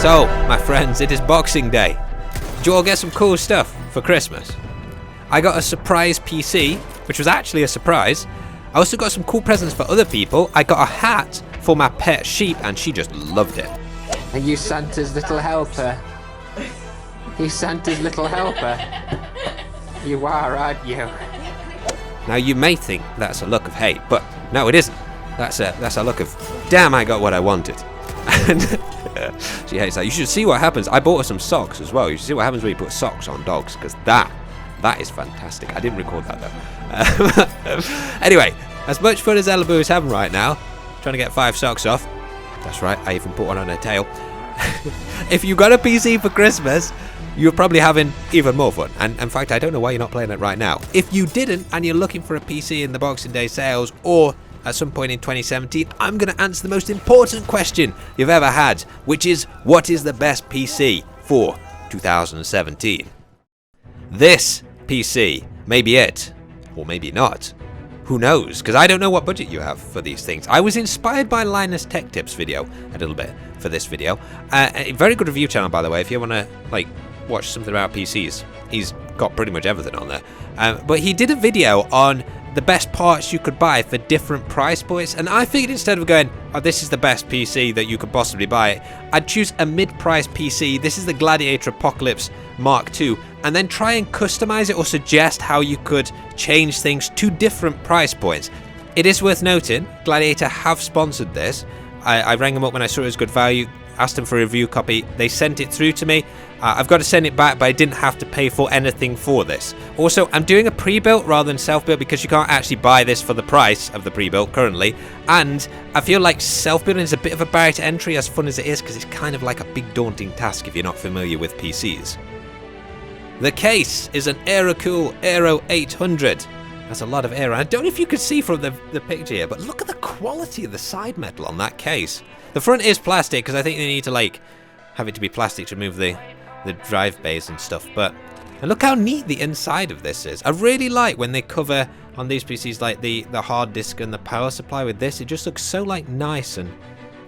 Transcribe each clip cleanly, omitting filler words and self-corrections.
So, my friends, it is Boxing Day. Did you all get some cool stuff for Christmas? I got a surprise PC, which was actually a surprise. I also got some cool presents for other people. I got a hat for my pet sheep, and she just loved it. Are you Santa's little helper? You Santa's little helper? You are, aren't you? Now, you may think that's a look of hate, but no, it isn't. That's a look of, damn, I got what I wanted. And she hates that. You should see what happens. I bought her some socks as well. You should see what happens when you put socks on dogs, because that is fantastic. I didn't record that though. Anyway, as much fun as Ella Boo is having right now, trying to get 5 socks off. That's right, I even put one on her tail. If you got a PC for Christmas, you're probably having even more fun. And in fact, I don't know why you're not playing it right now. If you didn't, and you're looking for a PC in the Boxing Day sales, or at some point in 2017, I'm going to answer the most important question you've ever had, which is, what is the best PC for 2017? This PC may be it, or maybe not. Who knows? Because I don't know what budget you have for these things. I was inspired by Linus Tech Tips video a little bit for this video. A very good review channel, by the way, if you want to watch something about PCs. He's got pretty much everything on there. But he did a video on the best parts you could buy for different price points, and I figured instead of going, oh, this is the best PC that you could possibly buy, I'd choose a mid-price PC. This is the Gladiator Apocalypse Mark II, and then try and customize it or suggest how you could change things to different price points. It is worth noting, Gladiator have sponsored this. I rang them up when I saw it was good value, asked them for a review copy. They sent it through to me. I've got to send it back, but I didn't have to pay for anything for this. Also, I'm doing a pre-built rather than self-built because you can't actually buy this for the price of the pre-built currently. And I feel like self-building is a bit of a barrier to entry, as fun as it is, because it's kind of like a big daunting task if you're not familiar with PCs. The case is an Aerocool Aero 800. That's a lot of air. I don't know if you could see from the picture here, but look at the quality of the side metal on that case. The front is plastic because I think they need to have it to be plastic to remove the drive bays and stuff. And look how neat the inside of this is. I really like when they cover on these PCs like the hard disk and the power supply with this. It just looks so nice, and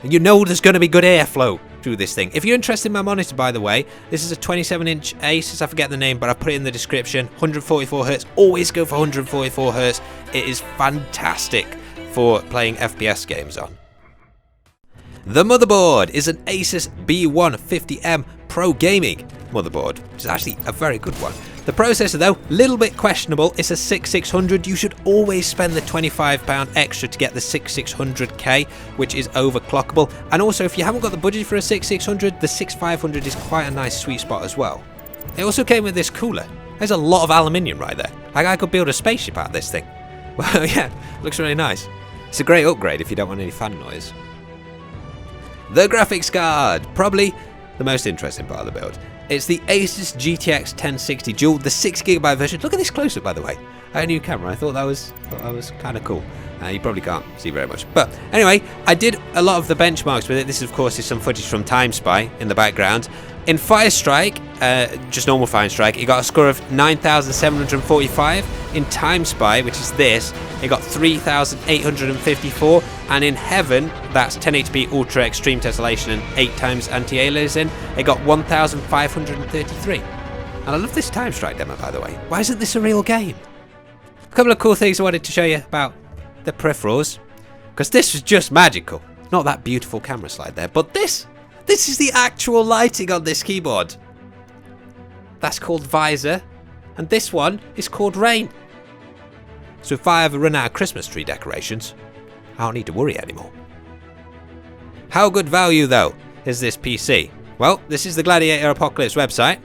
you know there's going to be good airflow through this thing. If you're interested in my monitor, by the way, this is a 27-inch Asus. I forget the name, but I'll put it in the description. 144 Hz. Always go for 144 Hz. It is fantastic for playing FPS games on. The motherboard is an Asus B150M Pro Gaming motherboard, which is actually a very good one. The processor, though, a little bit questionable. It's a 6600. You should always spend the £25 extra to get the 6600K, which is overclockable. And also, if you haven't got the budget for a 6600, the 6500 is quite a nice sweet spot as well. It also came with this cooler. There's a lot of aluminium right there. I could build a spaceship out of this thing. Well, yeah, looks really nice. It's a great upgrade if you don't want any fan noise. The graphics card, probably the most interesting part of the build. It's the Asus GTX 1060 Dual, the 6GB version. Look at this close-up, by the way. I had a new camera. I thought that was kind of cool. You probably can't see very much. But anyway, I did a lot of the benchmarks with it. This, of course, is some footage from Time Spy in the background. In Firestrike, just normal Firestrike, it got a score of 9,745. In Time Spy, which is this, it got 3,854. And in Heaven, that's 1080p Ultra Extreme Tessellation and 8 times anti-aliasing, it got 1,533. And I love this Time Strike demo, by the way. Why isn't this a real game? A couple of cool things I wanted to show you about the peripherals, because this was just magical. Not that beautiful camera slide there, but this is the actual lighting on this keyboard. That's called Visor, and this one is called Rain. So if I ever run out of Christmas tree decorations, I don't need to worry anymore. How good value, though, is this PC? Well, this is the Gladiator Apocalypse website.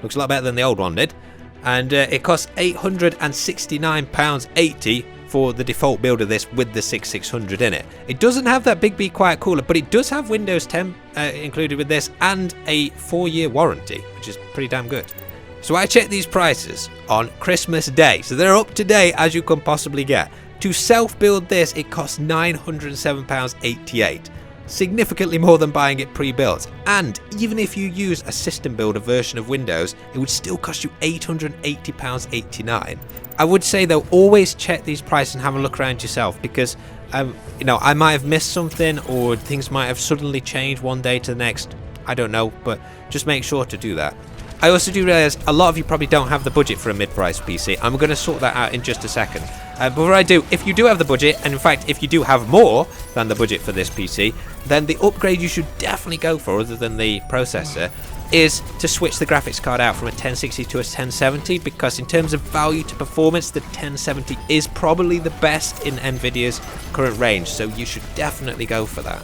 Looks a lot better than the old one did. And it costs £869.80 for the default build of this with the 6600 in it. It doesn't have that Big Be Quiet cooler, but it does have Windows 10 included with this and a 4-year warranty, which is pretty damn good. So I checked these prices on Christmas Day, so they're up to date as you can possibly get. To self-build this, it costs £907.88. Significantly more than buying it pre-built, and even if you use a system builder version of Windows, it would still cost you £880.89. I would say though, always check these prices and have a look around yourself, because I might have missed something, or things might have suddenly changed one day to the next I don't know, but just make sure to do that. I also do realize a lot of you probably don't have the budget for a mid-price PC. I'm going to sort that out in just a second. Before I do, if you do have the budget, and in fact, if you do have more than the budget for this PC, then the upgrade you should definitely go for, other than the processor, is to switch the graphics card out from a 1060 to a 1070, because in terms of value to performance, the 1070 is probably the best in Nvidia's current range, so you should definitely go for that.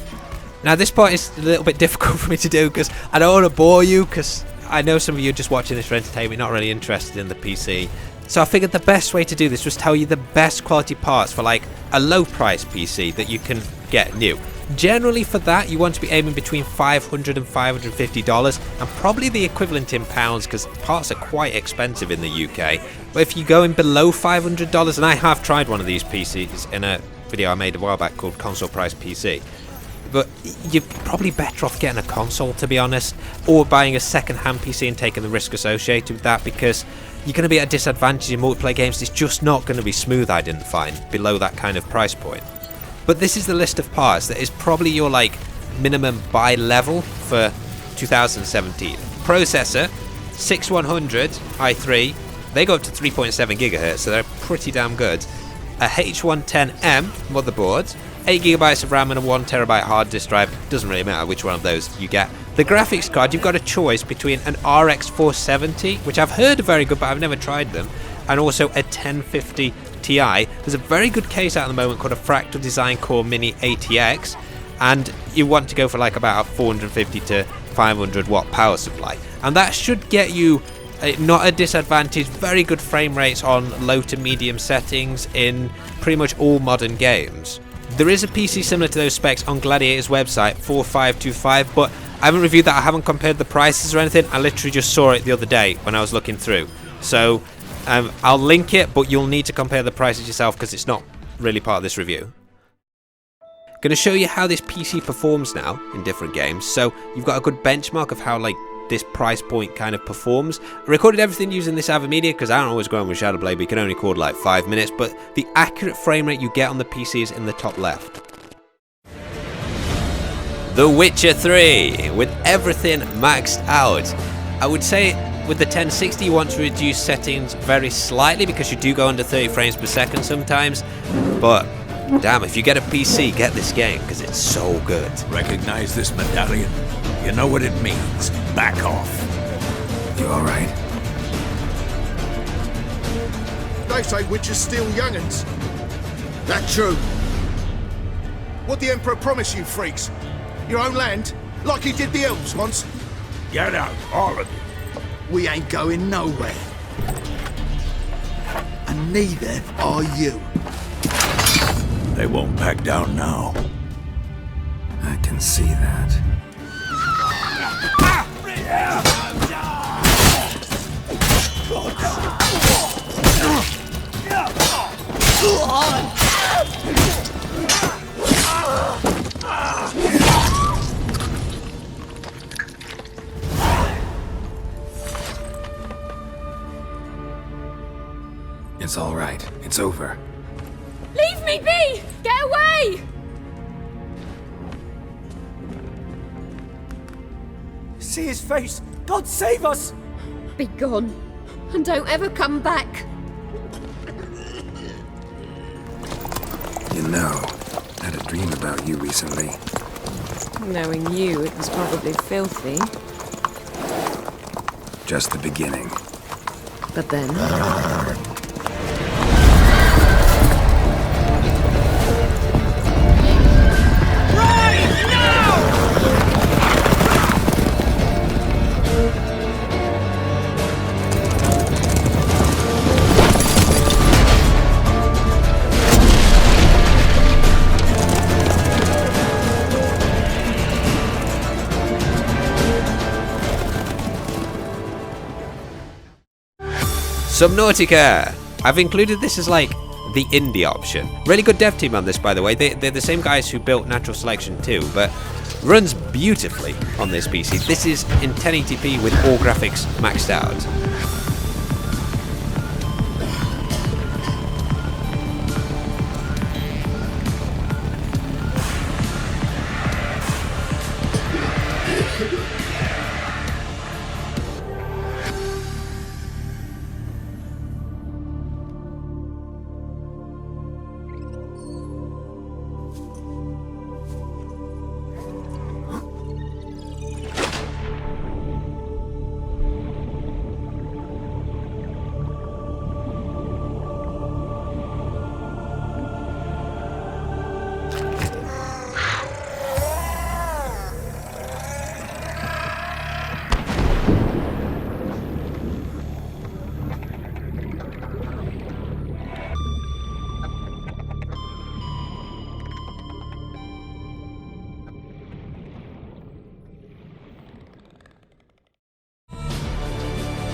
Now, this part is a little bit difficult for me to do because I don't want to bore you, because I know some of you are just watching this for entertainment, not really interested in the PC. So I figured the best way to do this was tell you the best quality parts for like a low price PC that you can get new. Generally for that, you want to be aiming between $500 and $550, and probably the equivalent in pounds, because parts are quite expensive in the UK. But if you go in below $500, and I have tried one of these PCs in a video I made a while back called Console Price PC, but you're probably better off getting a console, to be honest, or buying a second-hand PC and taking the risk associated with that, because you're going to be at a disadvantage in multiplayer games. It's just not going to be smooth, I didn't find, below that kind of price point. But this is the list of parts that is probably your like minimum buy level for 2017. Processor, 6100 i3, they go up to 3.7 GHz, so they're pretty damn good. A H110M motherboard, 8GB of RAM and a 1TB hard disk drive. Doesn't really matter which one of those you get. The graphics card, you've got a choice between an RX 470, which I've heard are very good, but I've never tried them, and also a 1050 Ti. There's a very good case out at the moment called a Fractal Design Core Mini ATX, and you want to go for like about a 450 to 500 watt power supply, and that should get you not a disadvantage, very good frame rates on low to medium settings in pretty much all modern games. There is a PC similar to those specs on Gladiator's website, 4525, but I haven't reviewed that. I haven't compared the prices or anything. I literally just saw it the other day when I was looking through. So I'll link it, but you'll need to compare the prices yourself because it's not really part of this review. Going to show you how this PC performs now in different games. So you've got a good benchmark of how like this price point kind of performs. I recorded everything using this AVerMedia because I don't always go on with Shadowblade, but you can only record like 5 minutes, but the accurate frame rate you get on the PC is in the top left. The Witcher 3, with everything maxed out. I would say with the 1060 you want to reduce settings very slightly because you do go under 30 frames per second sometimes, but damn, if you get a PC, get this game because it's so good. Recognize this medallion? You know what it means. Back off. You alright? They say witches steal young'uns. That true? What the Emperor promised you freaks? Your own land? Like he did the elves once? Get out, all of you. We ain't going nowhere. And neither are you. They won't back down now. I can see that. It's all right. It's over. Leave me be! Get away! See his face! God save us! Be gone. And don't ever come back. You know, I had a dream about you recently. Knowing you, it was probably filthy. Just the beginning. But then... Subnautica! I've included this as like the indie option. Really good dev team on this, by the way. They're the same guys who built Natural Selection 2, but runs beautifully on this PC. This is in 1080p with all graphics maxed out.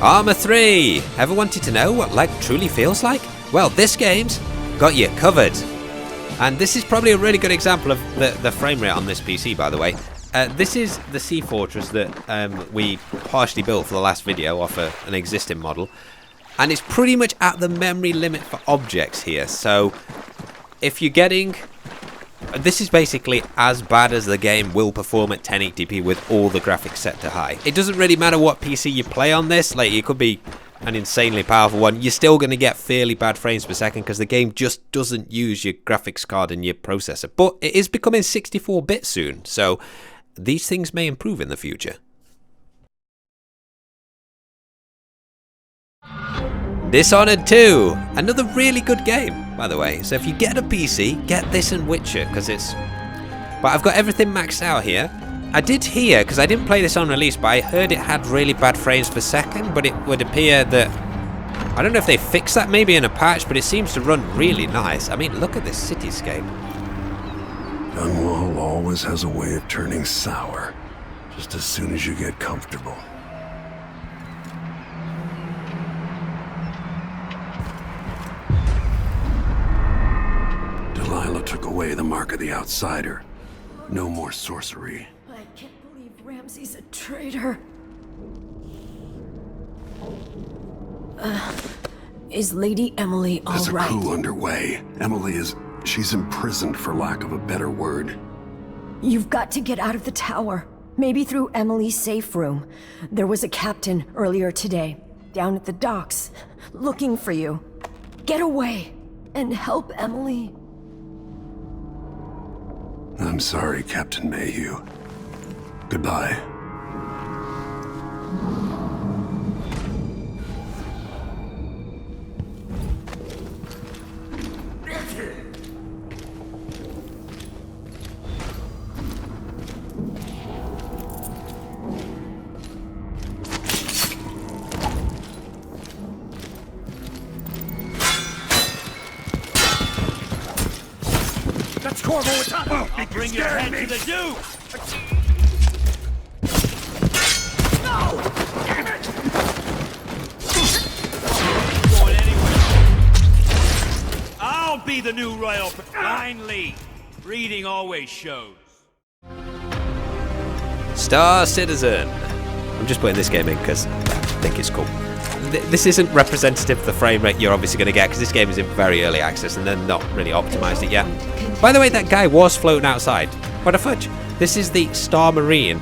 Arma 3! Ever wanted to know what lag truly feels like? Well, this game's got you covered. And this is probably a really good example of the frame rate on this PC, by the way. This is the Sea Fortress that we partially built for the last video off an existing model. And it's pretty much at the memory limit for objects here. So if you're getting... This is basically as bad as the game will perform at 1080p with all the graphics set to high. It doesn't really matter what PC you play on this. Like, it could be an insanely powerful one. You're still going to get fairly bad frames per second because the game just doesn't use your graphics card and your processor. But it is becoming 64-bit soon, so these things may improve in the future. Dishonored 2, another really good game, by the way. So if you get a PC, get this and Witcher, because it's... But I've got everything maxed out here. I did hear, because I didn't play this on release, but I heard it had really bad frames per second, but it would appear that... I don't know if they fixed that maybe in a patch, but it seems to run really nice. I mean, look at this cityscape. Dunwall always has a way of turning sour, just as soon as you get comfortable. Delilah took away the mark of the outsider. No more sorcery. I can't believe Ramsay's a traitor. Is Lady Emily all There's right? a coup underway. Emily is... she's imprisoned, for lack of a better word. You've got to get out of the tower. Maybe through Emily's safe room. There was a captain earlier today, down at the docks, looking for you. Get away and help Emily. I'm sorry, Captain Mayhew. Goodbye. That's Corvo with time! I'll bring your head to the Duke! No! Damn it! Going anywhere. I'll be the new royal finally. Reading always shows. Star Citizen. I'm just putting this game in because I think it's cool. This isn't representative of the frame rate you're obviously going to get because this game is in very early access and they're not really optimized it yet. By the way, that guy was floating outside. What a fudge. This is the Star Marine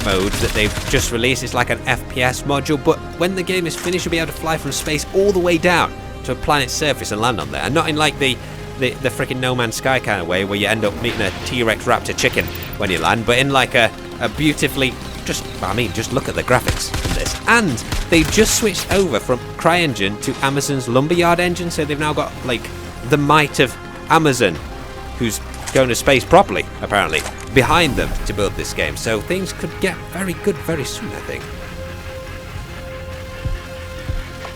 mode that they've just released. It's like an FPS module, but when the game is finished, you'll be able to fly from space all the way down to a planet's surface and land on there. And not in like the freaking No Man's Sky kind of way where you end up meeting a T-Rex raptor chicken when you land, but in like a beautifully... just look at the graphics in this. And they've just switched over from CryEngine to Amazon's Lumberyard engine, so they've now got, like, the might of Amazon, who's going to space properly, apparently, behind them to build this game. So things could get very good very soon, I think.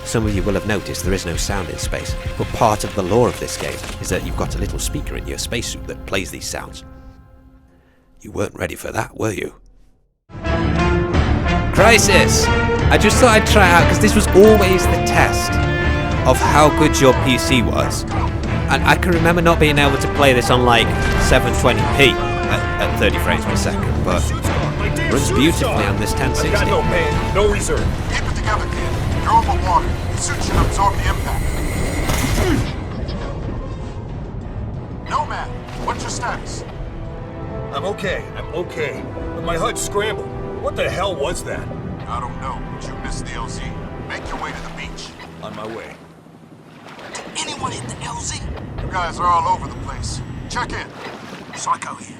Some of you will have noticed there is no sound in space, but part of the lore of this game is that you've got a little speaker in your spacesuit that plays these sounds. You weren't ready for that, were you? Crisis! I just thought I'd try it out because this was always the test of how good your PC was. And I can remember not being able to play this on like 720p at 30 frames per second, but it runs beautifully on this 1060. I got no man, no reserve. Keep it together, kid. You're over water. The suit should absorb the impact. Nomad, what's your status? I'm okay, but my HUD's scrambled. What the hell was that? I don't know, but you missed the LZ. Make your way to the beach. On my way. Did anyone hit the LZ? You guys are all over the place. Check in. Psycho here.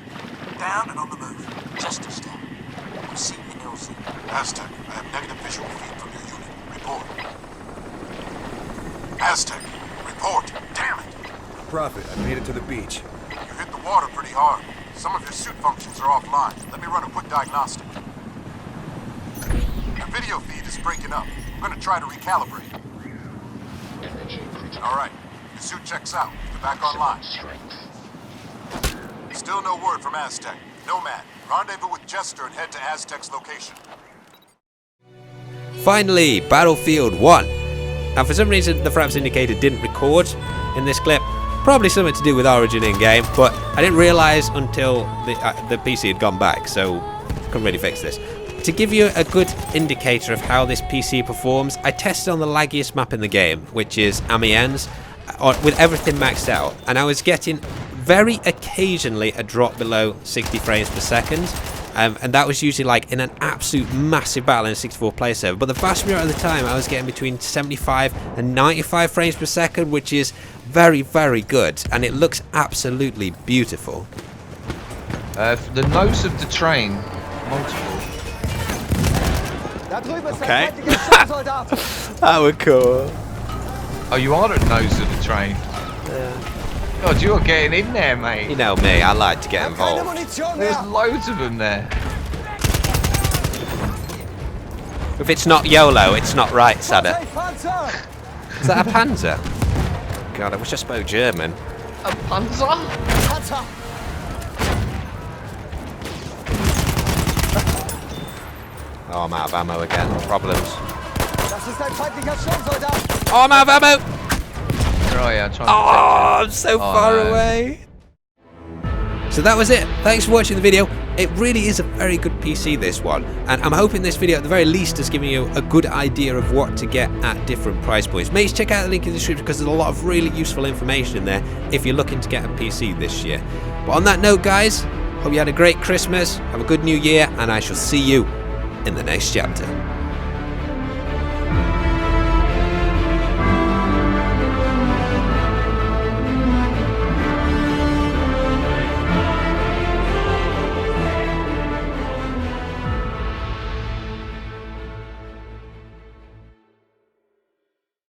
Down and on the move. Justice down. We see the LZ. Aztec, I have negative visual feed from your unit. Report. Aztec, report. Damn it. Prophet, I made it to the beach. You hit the water pretty hard. Some of your suit functions are offline. Let me run a quick diagnostic. Your video feed is breaking up. I'm gonna try to recalibrate. Alright, your suit checks out. You're back online. Still no word from Aztec. Nomad, rendezvous with Jester and head to Aztec's location. Finally, Battlefield 1. And for some reason, the frames indicator didn't record in this clip. Probably something to do with Origin in-game, but I didn't realise until the PC had gone back, so couldn't really fix this. To give you a good indicator of how this PC performs, I tested on the laggiest map in the game, which is Amiens, with everything maxed out, and I was getting very occasionally a drop below 60 frames per second. And that was usually like in an absolute massive battle in a 64-player server. But the vast majority of the time, I was getting between 75 and 95 frames per second, which is very, very good. And it looks absolutely beautiful. The nose of the train, multiple. Okay. That was cool. Oh, you are at the nose of the train? Yeah. God, you're getting in there, mate. You know me, I like to get involved. There's loads of them there. If it's not YOLO, it's not right, Sada. Is that a Panzer? God, I wish I spoke German. A Panzer? Oh, I'm out of ammo again. Problems. Oh, I'm out of ammo! Oh, yeah, I'm so far away. So that was it. Thanks for watching the video. It really is a very good PC, this one, and I'm hoping this video at the very least has given you a good idea of what to get at different price points. Make sure to check out the link in the description because there's a lot of really useful information in there if you're looking to get a PC this year. But on that note, guys, hope you had a great Christmas, have a good new year, and I shall see you in the next chapter.